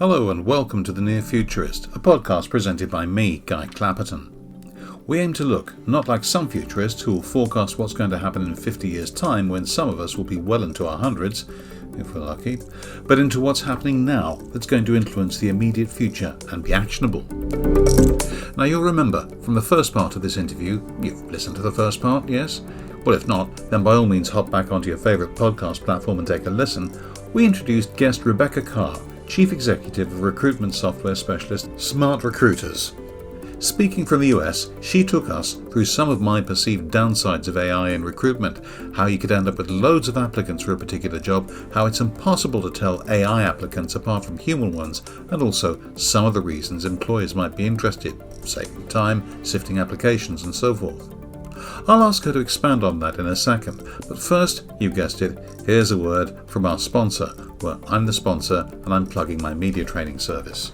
Hello and welcome to the Near Futurist, a podcast presented by me, Guy Clapperton. We aim to look, not like some futurists who will forecast what's going to happen in 50 years' time when some of us will be well into our hundreds, if we're lucky, but into what's happening now that's going to influence the immediate future and be actionable. Now you'll remember from the first part of this interview, you've listened to the first part, yes? Well, if not, then by all means hop back onto your favourite podcast platform and take a listen. We introduced guest Rebecca Carr, Chief Executive of recruitment software specialist Smartrectuiters. Speaking from the US, she took us through some of my perceived downsides of AI in recruitment, how you could end up with loads of applicants for a particular job, how it's impossible to tell AI applicants apart from human ones, and also some of the reasons employers might be interested, saving time, sifting applications, and so forth. I'll ask her to expand on that in a second, but first, you guessed it, here's a word from our sponsor, where I'm the sponsor and I'm plugging my media training service.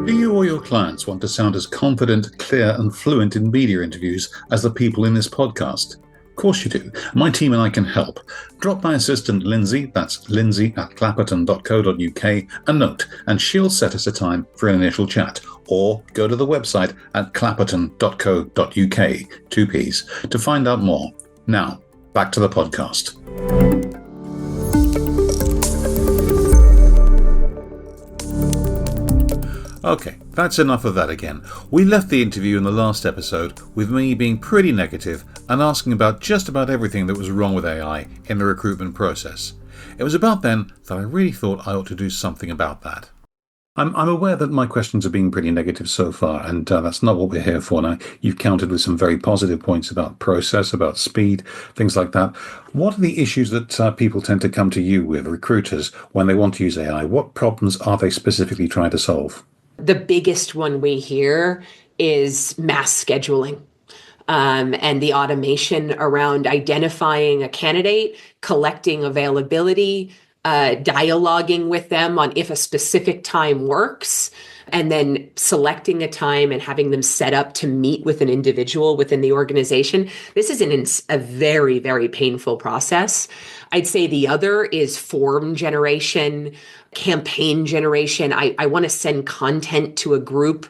Do you or your clients want to sound as confident, clear and fluent in media interviews as the people in this podcast? Of course you do. My team and I can help. Drop my assistant Lindsay, that's lindsay@clapperton.co.uk, a note and she'll set us a time for an initial chat. Or go to the website at clapperton.co.uk, 2 P's, to find out more. Now, back to the podcast. Okay, that's enough of that again. We left the interview in the last episode with me being pretty negative and asking about just about everything that was wrong with AI in the recruitment process. It was about then that I really thought I ought to do something about that. I'm aware that my questions are being pretty negative so far, and that's not what we're here for now. You've countered with some very positive points about process, about speed, things like that. What are the issues that people tend to come to you with, recruiters, when they want to use AI? What problems are they specifically trying to solve? The biggest one we hear is mass scheduling. And the automation around identifying a candidate, collecting availability, dialoguing with them on if a specific time works, and then selecting a time and having them set up to meet with an individual within the organization. This is a very, very painful process. I'd say the other is form generation, campaign generation. I want to send content to a group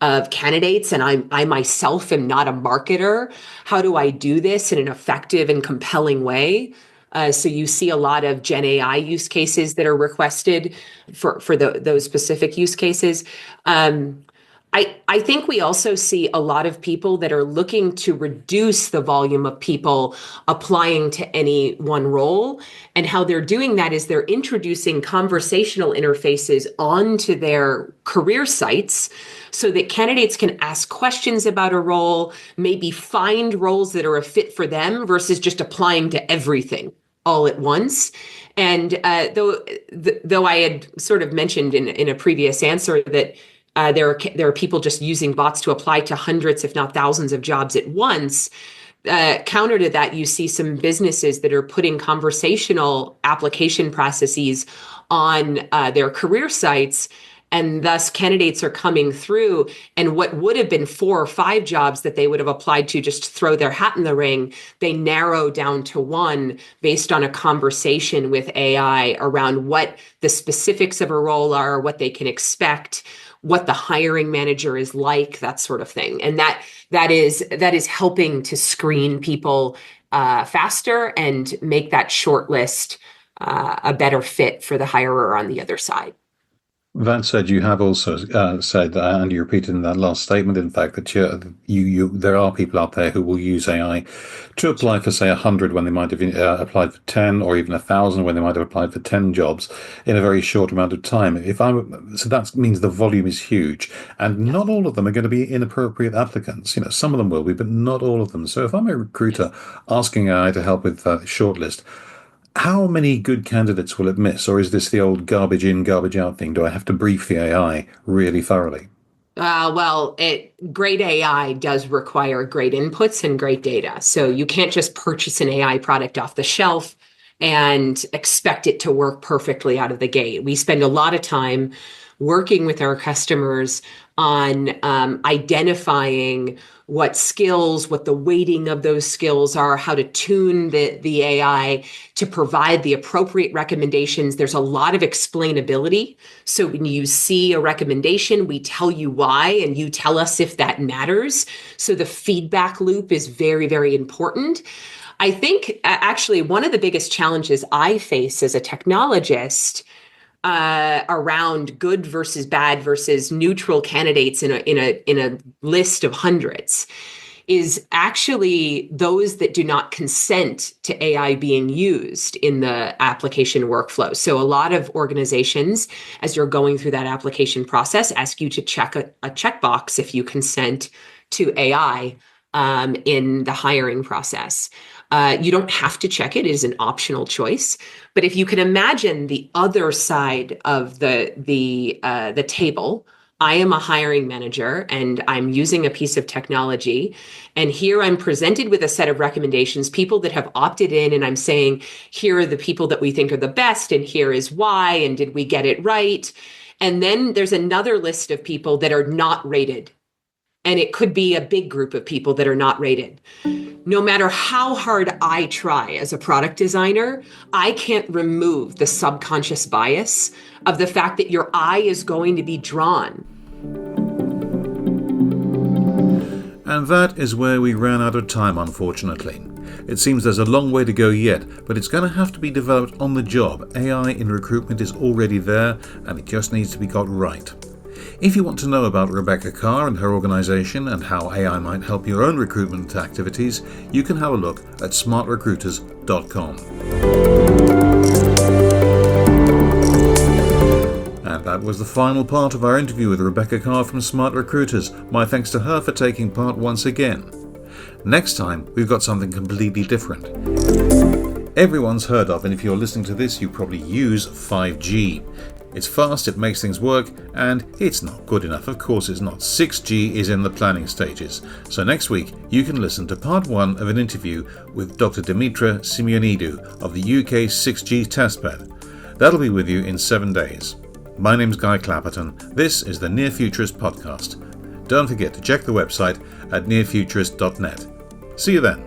of candidates, and I myself am not a marketer. How do I do this in an effective and compelling way? So you see a lot of Gen AI use cases that are requested for those specific use cases. I think we also see a lot of people that are looking to reduce the volume of people applying to any one role. And how they're doing that is they're introducing conversational interfaces onto their career sites so that candidates can ask questions about a role, maybe find roles that are a fit for them versus just applying to everything all at once. And though I had sort of mentioned in a previous answer that there are people just using bots to apply to hundreds, if not thousands of jobs at once. Counter to that, you see some businesses that are putting conversational application processes on their career sites. And thus candidates are coming through, and what would have been 4 or 5 jobs that they would have applied to just to throw their hat in the ring, they narrow down to one based on a conversation with AI around what the specifics of a role are, what they can expect, what the hiring manager is like, that sort of thing. And that is helping to screen people faster and make that short list a better fit for the hirer on the other side. That said, you have also said, and you repeated in that last statement, in fact, that there are people out there who will use AI to apply for, say, 100 when they might have applied for 10, or even 1,000 when they might have applied for 10 jobs in a very short amount of time. So that means the volume is huge, and not all of them are going to be inappropriate applicants. Some of them will be, but not all of them. So if I'm a recruiter asking AI to help with that shortlist, how many good candidates will it miss? Or is this the old garbage in, garbage out thing? Do I have to brief the AI really thoroughly? Great AI does require great inputs and great data. So you can't just purchase an AI product off the shelf and expect it to work perfectly out of the gate. We spend a lot of time working with our customers on identifying what skills, what the weighting of those skills are, how to tune the AI to provide the appropriate recommendations. There's a lot of explainability. So when you see a recommendation, we tell you why, and you tell us if that matters. So the feedback loop is very, very important. I think actually one of the biggest challenges I face as a technologist around good versus bad versus neutral candidates in a list of hundreds is actually those that do not consent to AI being used in the application workflow. So a lot of organizations, as you're going through that application process, ask you to check a checkbox if you consent to AI in the hiring process. You don't have to check it. It is an optional choice. But if you can imagine the other side of the table, I am a hiring manager and I'm using a piece of technology. And here I'm presented with a set of recommendations, people that have opted in, and I'm saying, here are the people that we think are the best, and here is why, and did we get it right? And then there's another list of people that are not rated. And it could be a big group of people that are not rated. No matter how hard I try as a product designer, I can't remove the subconscious bias of the fact that your eye is going to be drawn. And that is where we ran out of time, unfortunately. It seems there's a long way to go yet, but it's going to have to be developed on the job. AI in recruitment is already there, and it just needs to be got right. If you want to know about Rebecca Carr and her organisation and how AI might help your own recruitment activities, you can have a look at smartrecruiters.com. And that was the final part of our interview with Rebecca Carr from Smart Recruiters. My thanks to her for taking part once again. Next time, we've got something completely different. Everyone's heard of, and if you're listening to this, you probably use 5G. It's fast, it makes things work, and it's not good enough. Of course it's not. 6G is in the planning stages. So next week, you can listen to part 1 of an interview with Dr. Dimitra Simeonidou of the UK 6G testbed. That'll be with you in 7 days. My name's Guy Clapperton. This is the Near Futurist podcast. Don't forget to check the website at nearfuturist.net. See you then.